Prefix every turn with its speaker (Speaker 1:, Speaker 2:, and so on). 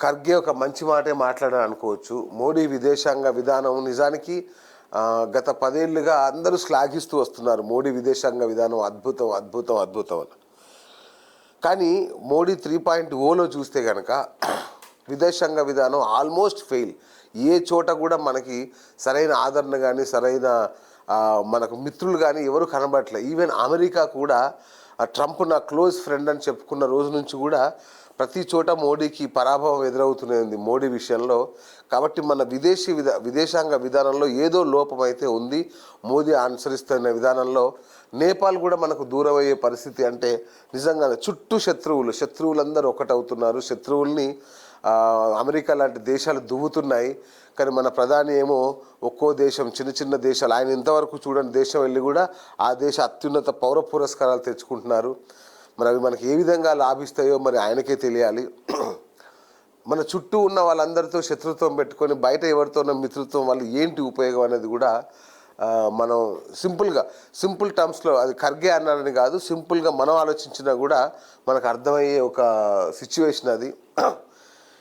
Speaker 1: ఖర్గే ఒక మంచి మాటే మాట్లాడారు అనుకోవచ్చు. మోడీ విదేశాంగ విధానం నిజానికి గత 10 ఏళ్లుగా అందరూ శ్లాఘిస్తూ వస్తున్నారు. మోడీ విదేశాంగ విధానం అద్భుతం, అద్భుతం, అద్భుతం అని. కానీ మోడీ 3.0లో చూస్తే గనక విదేశాంగ విధానం ఆల్మోస్ట్ ఫెయిల్. ఏ చోట కూడా మనకి సరైన ఆదరణ కానీ, సరైన మనకు మిత్రులు కానీ ఎవరు కనబడట్లేదు. ఈవెన్ అమెరికా కూడా ట్రంప్ నా క్లోజ్ ఫ్రెండ్ అని చెప్పుకున్న రోజు నుంచి కూడా ప్రతి చోట మోడీకి పరాభవం ఎదురవుతూనే ఉంది మోడీ విషయంలో. కాబట్టి మన విదేశాంగ విధానంలో ఏదో లోపం అయితే ఉంది. మోదీ అనుసరిస్తున్న విధానంలో నేపాల్ కూడా మనకు దూరం అయ్యే పరిస్థితి. అంటే నిజంగా చుట్టూ శత్రువులందరూ ఒకటవుతున్నారు. శత్రువుల్ని అమెరికా లాంటి దేశాలు దువ్వుతున్నాయి. కానీ మన ప్రధాని ఏమో ఒక్కో దేశం, చిన్న చిన్న దేశాలు, ఆయన ఇంతవరకు చూడని దేశం వెళ్ళి కూడా ఆ దేశ అత్యున్నత పౌర పురస్కారాలు తెచ్చుకుంటున్నారు. మరి అవి మనకి ఏ విధంగా లాభిస్తాయో మరి ఆయనకే తెలియాలి. మన చుట్టూ ఉన్న వాళ్ళందరితో శత్రుత్వం పెట్టుకొని బయట ఎవరితో ఉన్న మిత్రుత్వం వల్ల ఏంటి ఉపయోగం అనేది కూడా మనం సింపుల్ టర్మ్స్లో, అది ఖర్గే అన్నారని కాదు, సింపుల్గా మనం ఆలోచించినా కూడా మనకు అర్థమయ్యే ఒక సిచ్యువేషన్ అది.